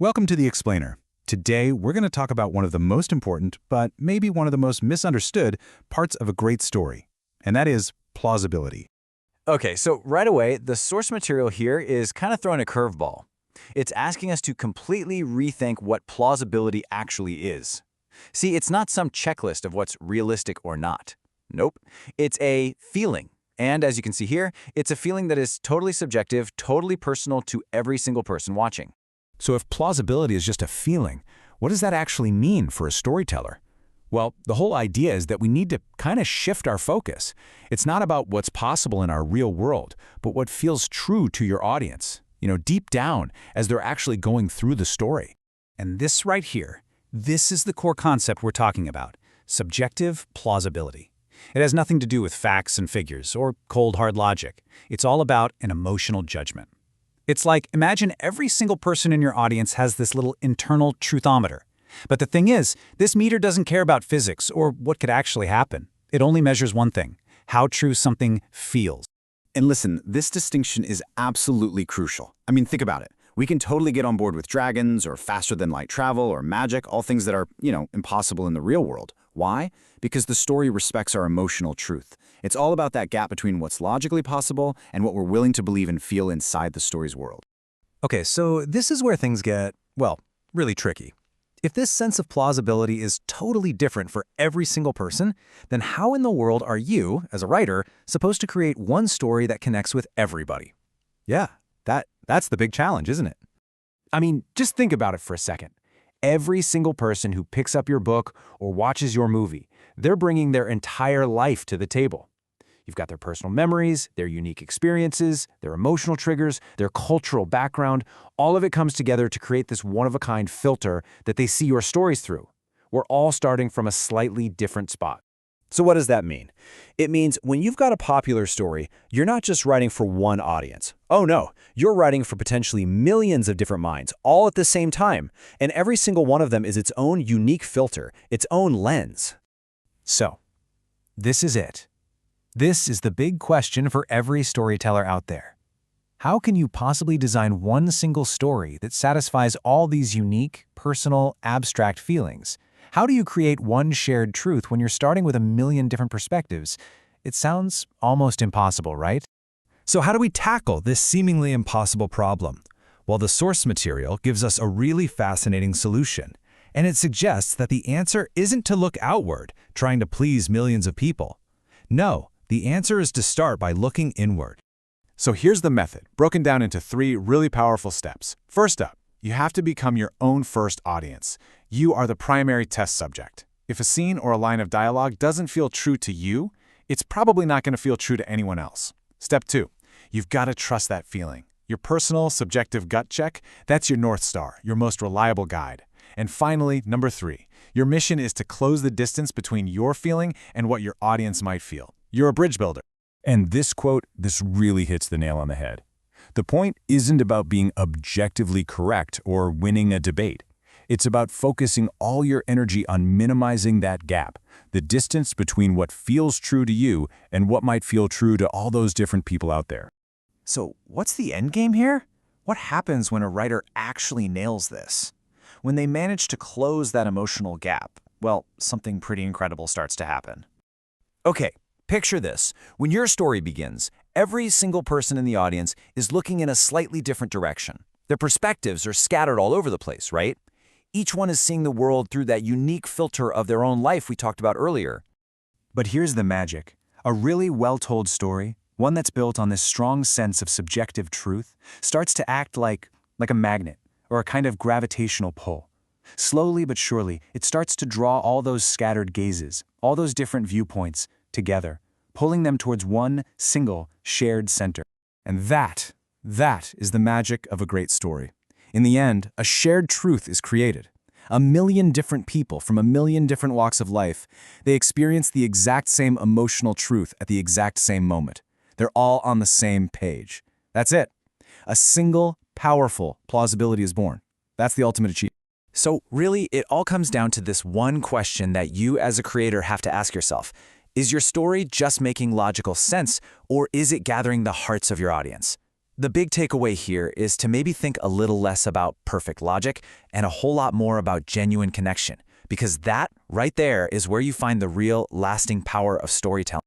Welcome to The Explainer. Today, we're going to talk about one of the most important, but maybe one of the most misunderstood, parts of a great story, and that is plausibility. Okay, so right away, the source material here is kind of throwing a curveball. It's asking us to completely rethink what plausibility actually is. See, it's not some checklist of what's realistic or not. Nope. It's a feeling. And as you can see here, it's a feeling that is totally subjective, totally personal to every single person watching. So if plausibility is just a feeling, what does that actually mean for a storyteller? Well, the whole idea is that we need to kind of shift our focus. It's not about what's possible in our real world, but what feels true to your audience, deep down as they're actually going through the story. And this right here, this is the core concept we're talking about, subjective plausibility. It has nothing to do with facts and figures or cold hard logic. It's all about an emotional judgment. It's like, imagine every single person in your audience has this little internal truthometer. But the thing is, this meter doesn't care about physics or what could actually happen. It only measures one thing, how true something feels. And listen, this distinction is absolutely crucial. I mean, think about it. We can totally get on board with dragons or faster-than-light travel or magic, all things that are, impossible in the real world. Why? Because the story respects our emotional truth. It's all about that gap between what's logically possible and what we're willing to believe and feel inside the story's world. Okay, so this is where things get, well, really tricky. If this sense of plausibility is totally different for every single person, then how in the world are you, as a writer, supposed to create one story that connects with everybody? Yeah, that's the big challenge, isn't it? I mean, just think about it for a second. Every single person who picks up your book or watches your movie, they're bringing their entire life to the table. You've got their personal memories, their unique experiences, their emotional triggers, their cultural background. All of it comes together to create this one-of-a-kind filter that they see your stories through. We're all starting from a slightly different spot. So what does that mean? It means when you've got a popular story, you're not just writing for one audience. Oh no, you're writing for potentially millions of different minds, all at the same time. And every single one of them is its own unique filter, its own lens. So, this is it. This is the big question for every storyteller out there. How can you possibly design one single story that satisfies all these unique, personal, abstract feelings? How do you create one shared truth when you're starting with a million different perspectives? It sounds almost impossible, right? So how do we tackle this seemingly impossible problem? Well, the source material gives us a really fascinating solution, and it suggests that the answer isn't to look outward, trying to please millions of people. No, the answer is to start by looking inward. So here's the method, broken down into 3 really powerful steps. First up, you have to become your own first audience. You are the primary test subject. If a scene or a line of dialogue doesn't feel true to you, it's probably not going to feel true to anyone else. Step 2, you've got to trust that feeling. Your personal, subjective gut check, that's your North Star, your most reliable guide. And finally, number 3, your mission is to close the distance between your feeling and what your audience might feel. You're a bridge builder. And this quote, this really hits the nail on the head. The point isn't about being objectively correct or winning a debate. It's about focusing all your energy on minimizing that gap, the distance between what feels true to you and what might feel true to all those different people out there. So what's the end game here? What happens when a writer actually nails this? When they manage to close that emotional gap, well, something pretty incredible starts to happen. Okay, picture this. When your story begins, every single person in the audience is looking in a slightly different direction. Their perspectives are scattered all over the place, right? Each one is seeing the world through that unique filter of their own life we talked about earlier. But here's the magic. A really well-told story, one that's built on this strong sense of subjective truth, starts to act like a magnet or a kind of gravitational pull. Slowly but surely, it starts to draw all those scattered gazes, all those different viewpoints together, pulling them towards one single shared center. And that is the magic of a great story. In the end, a shared truth is created. A million different people from a million different walks of life, they experience the exact same emotional truth at the exact same moment. They're all on the same page. That's it. A single, powerful plausibility is born. That's the ultimate achievement. So really, it all comes down to this one question that you as a creator have to ask yourself. Is your story just making logical sense, or is it gathering the hearts of your audience? The big takeaway here is to maybe think a little less about perfect logic and a whole lot more about genuine connection, because that right there is where you find the real, lasting power of storytelling.